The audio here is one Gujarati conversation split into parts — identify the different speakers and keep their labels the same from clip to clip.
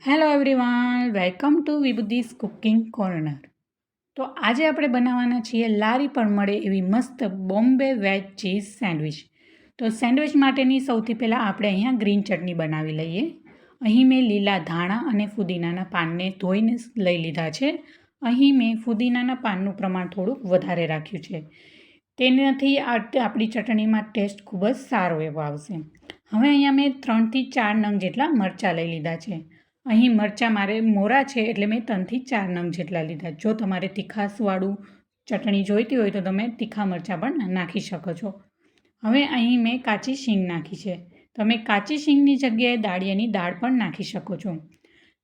Speaker 1: Hello everyone, welcome to વિભૂતિસ cooking corner. તો આજે આપણે બનાવવાના છીએ લારી પર મળે એવી મસ્ત બોમ્બે વેજ ચીઝ સેન્ડવિચ. તો સેન્ડવિચ માટેની સૌથી પહેલાં આપણે અહીંયા ગ્રીન ચટણી બનાવી લઈએ. અહીં મેં લીલા ધાણા અને ફુદીનાના પાનને ધોઈને લઈ લીધા છે. અહીં મેં ફુદીનાના પાનનું પ્રમાણ થોડુંક વધારે રાખ્યું છે. તેનાથી આપણી ચટણીમાં ટેસ્ટ ખૂબ જ સારો એવો આવશે. હવે અહીંયા મેં 3થી 4 નંગ જેટલા મરચાં લઈ લીધા છે. અહીં મરચાં મારે મોરા છે એટલે મેં 3થી 4 નંગ જેટલા લીધા. જો તમારે તીખાસવાળું ચટણી જોઈતી હોય તો તમે તીખા મરચાં પણ નાખી શકો છો. હવે અહીં મેં કાચી શીંગ નાખી છે. તમે કાચી શીંગની જગ્યાએ દાળિયાની દાળ પણ નાખી શકો છો.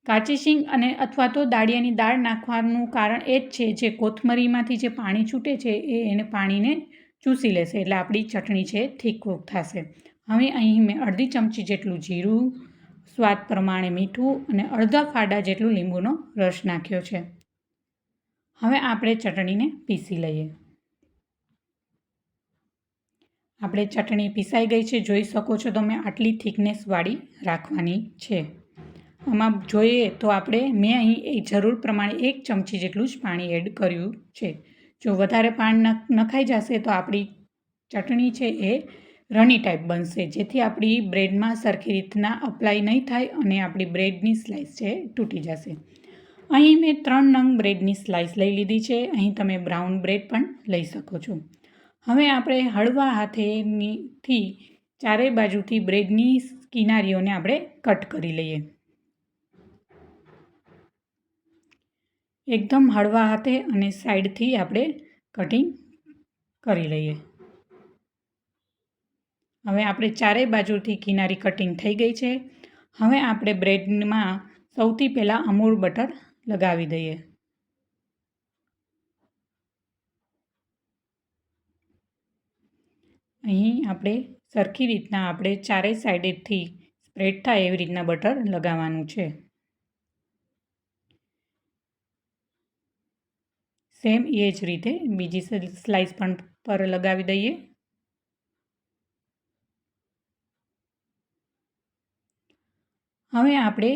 Speaker 1: કાચી શીંગ અને અથવા તો દાળિયાની દાળ નાખવાનું કારણ એ જ છે, જે કોથમરીમાંથી જે પાણી છૂટે છે એને પાણીને ચૂસી લેશે એટલે આપણી ચટણી છે થીક થશે. હવે અહીં મેં અડધી ચમચી જેટલું જીરું, સ્વાદ પ્રમાણે મીઠું અને અડધા ફાડા જેટલું લીંબુનો રસ નાખ્યો છે. હવે આપણે ચટણીને પીસી લઈએ. આપણે ચટણી પીસાઈ ગઈ છે, જોઈ શકો છો તમે. આટલી થિકનેસવાળી રાખવાની છે. આમાં જોઈએ તો મેં અહીં જરૂર પ્રમાણે 1 ચમચી જેટલું જ પાણી એડ કર્યું છે. જો વધારે પાણી નખાઈ જશે તો આપણી ચટણી છે એ રણી ટાઈપ બનશે, જેથી આપણી બ્રેડમાં સરખી રીતના અપ્લાય નહીં થાય અને આપણી બ્રેડની સ્લાઇસ છે તૂટી જશે. અહીં મેં 3 નંગ બ્રેડની સ્લાઇસ લઈ લીધી છે. અહીં તમે બ્રાઉન બ્રેડ પણ લઈ શકો છો. હવે આપણે હળવા હાથેથી ચારેય બાજુથી બ્રેડની કિનારીઓને આપણે કટ કરી લઈએ. એકદમ હળવા હાથે અને સાઈડથી આપણે કટિંગ કરી લઈએ. હવે આપણે ચારેય બાજુથી કિનારી કટિંગ થઈ ગઈ છે. હવે આપણે બ્રેડમાં સૌથી પહેલાં અમૂલ બટર લગાવી દઈએ. અહીં આપણે સરખી રીતના ચારેય સાઈડેથી સ્પ્રેડ થાય એવી રીતના બટર લગાવવાનું છે. સેમ એ જ રીતે બીજી સ્લાઇસ પણ પર લગાવી દઈએ. હવે આપણે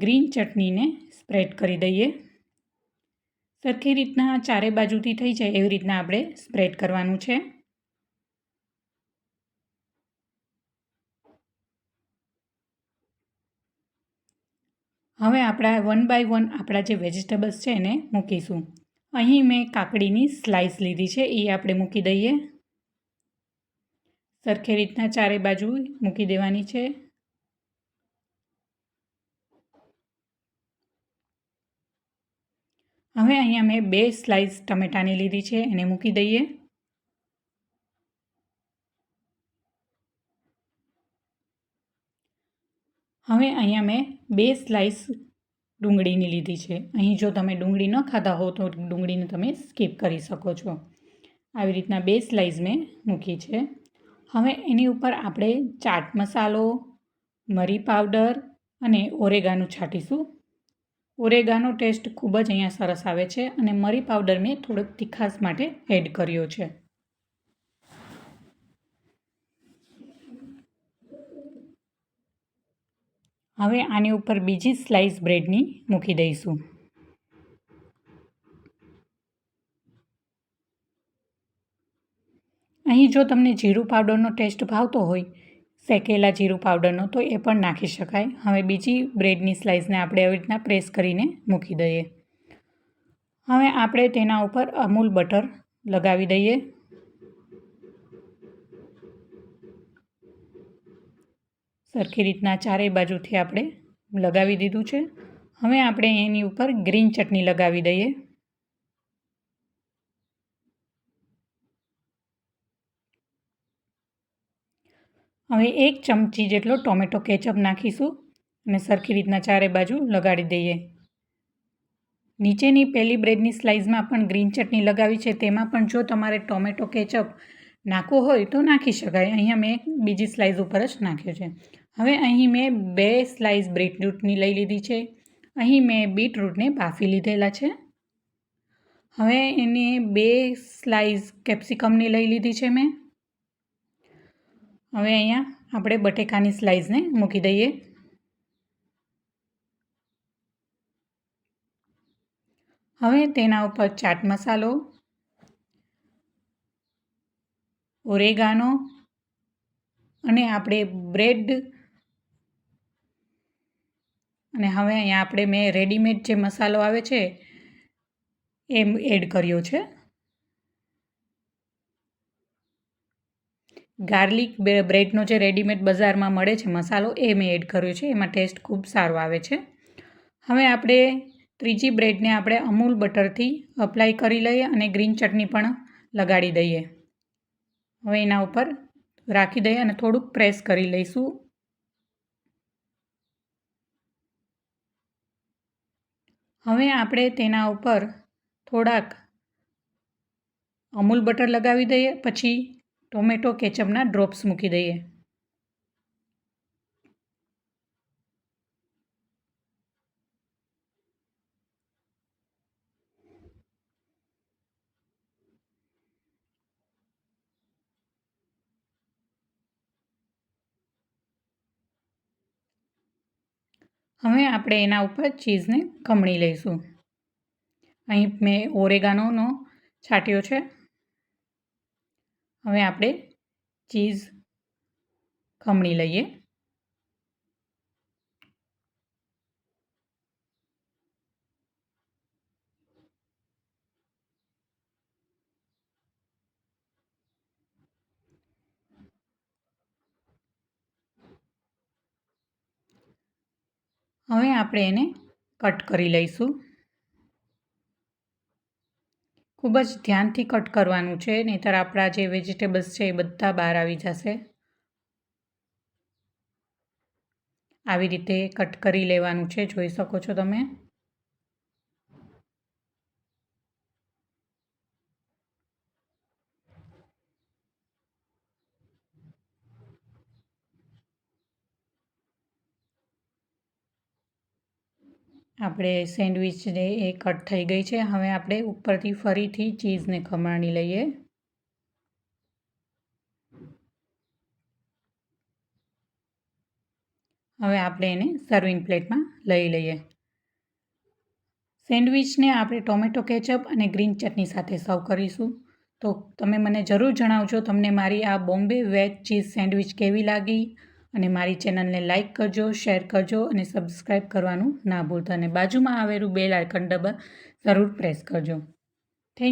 Speaker 1: ગ્રીન ચટણીને સ્પ્રેડ કરી દઈએ. સરખી રીતના ચારે બાજુથી થઈ જાય એવી રીતના આપણે સ્પ્રેડ કરવાનું છે. હવે આપણા 1 બાય 1 આપણા જે વેજીટેબલ્સ છે એને મૂકીશું. અહીં મેં કાકડીની સ્લાઇસ લીધી છે, એ આપણે મૂકી દઈએ. સરખી રીતના ચારે બાજુ મૂકી દેવાની છે. હવે અહીંયા મેં 2 સ્લાઇસ ટમેટાની લીધી છે, એને મૂકી દઈએ. હવે અહીંયા મેં 2 સ્લાઇસ ડુંગળીની લીધી છે. અહીં જો તમે ડુંગળી ન ખાતા હો તો ડુંગળીને તમે સ્કીપ કરી શકો છો. આવી રીતના 2 સ્લાઇસ મેં મૂકી છે. હવે એની ઉપર આપણે ચાટ મસાલો, મરી પાવડર અને ઓરેગાનો છાંટીશું. ઓરેગાનો ટેસ્ટ ખૂબ જ અહીંયા સરસ આવે છે અને મરી પાવડર મેં થોડોક તીખાસ માટે એડ કર્યો છે. હવે આની ઉપર બીજી સ્લાઇસ બ્રેડની મૂકી દઈશું. અહીં જો તમને જીરું પાવડરનો ટેસ્ટ ભાવતો હોય, શેકેલા જીરું પાવડરનો, તો એ પણ નાખી શકાય. હવે બીજી બ્રેડની સ્લાઇસને આપણે આવી રીતના પ્રેસ કરીને મૂકી દઈએ. હવે આપણે તેના ઉપર અમૂલ બટર લગાવી દઈએ. સરખી રીતના ચારેય બાજુથી આપણે લગાવી દીધું છે. હવે આપણે એની ઉપર ગ્રીન ચટણી લગાવી દઈએ. હવે 1 ચમચી જેટલો ટોમેટો કેચઅપ નાખીશું અને સરખી રીતના ચારે બાજુ લગાડી દઈએ. નીચેની પહેલી બ્રેડની સ્લાઇસમાં પણ ગ્રીન ચટણી લગાવી છે, તેમાં પણ જો તમારે ટોમેટો કેચઅપ નાખવો હોય તો નાખી શકાય. અહીંયા મેં બીજી સ્લાઇસ ઉપર જ નાખ્યો છે. હવે અહીં મેં 2 સ્લાઇસ બીટરૂટની લઈ લીધી છે. અહીં મેં બીટરૂટને બાફી લીધેલા છે. હવે એને 2 સ્લાઇસ કેપ્સિકમની લઈ લીધી છે મેં. હવે અહીંયા આપણે બટેકાની સ્લાઇસને મૂકી દઈએ. હવે તેના ઉપર ચાટ મસાલો, ઓરેગાનો અને આપણે બ્રેડ અને હવે અહીંયા આપણે મેં રેડીમેડ જે મસાલો આવે છે એ એડ કર્યો છે. ગાર્લિક બ્રેડનો જે રેડીમેડ બજારમાં મળે છે મસાલો એ મેં એડ કર્યો છે. એમાં ટેસ્ટ ખૂબ સારો આવે છે. હવે આપણે ત્રીજી બ્રેડને આપણે અમૂલ બટરથી અપ્લાય કરી લઈએ અને ગ્રીન ચટણી પણ લગાડી દઈએ. હવે એના ઉપર રાખી દઈએ અને થોડુંક પ્રેસ કરી લઈશું. હવે આપણે તેના ઉપર થોડાક અમૂલ બટર લગાવી દઈએ, પછી ટોમેટો કેચઅપના ડ્રોપ્સ મૂકી દઈએ. હવે આપણે એના ઉપર ચીઝને ખમણી લઈશું. અહીં મેં ઓરેગાનોનો છાંટ્યો છે. હવે આપણે ચીઝ ખમણી લઈએ. હવે આપણે એને કટ કરી લઈશું. ખૂબ જ ધ્યાનથી કટ કરવાનું છે, નહીંતર આપણા જે વેજીટેબલ્સ છે એ બધા બહાર આવી જશે. આવી રીતે કટ કરી લેવાનું છે, જોઈ શકો છો તમે. આપણે સેન્ડવિચને એ કટ થઈ ગઈ છે. હવે આપણે ઉપરથી ફરીથી ચીઝને ખમણી લઈએ. હવે આપણે એને સર્વિંગ પ્લેટમાં લઈ લઈએ. સેન્ડવિચને આપણે ટોમેટો કેચઅપ અને ગ્રીન ચટણી સાથે સર્વ કરીશું. તો તમે મને જરૂર જણાવજો તમને મારી આ બોમ્બે વેજ ચીઝ સેન્ડવિચ કેવી લાગી, અને મારી ચેનલને લાઇક કરજો, શેર કરજો અને સબસ્ક્રાઈબ કરવાનું ના ભૂલતા, અને બાજુમાં આવેલું બેલ આઇકન જરૂર પ્રેસ કરજો.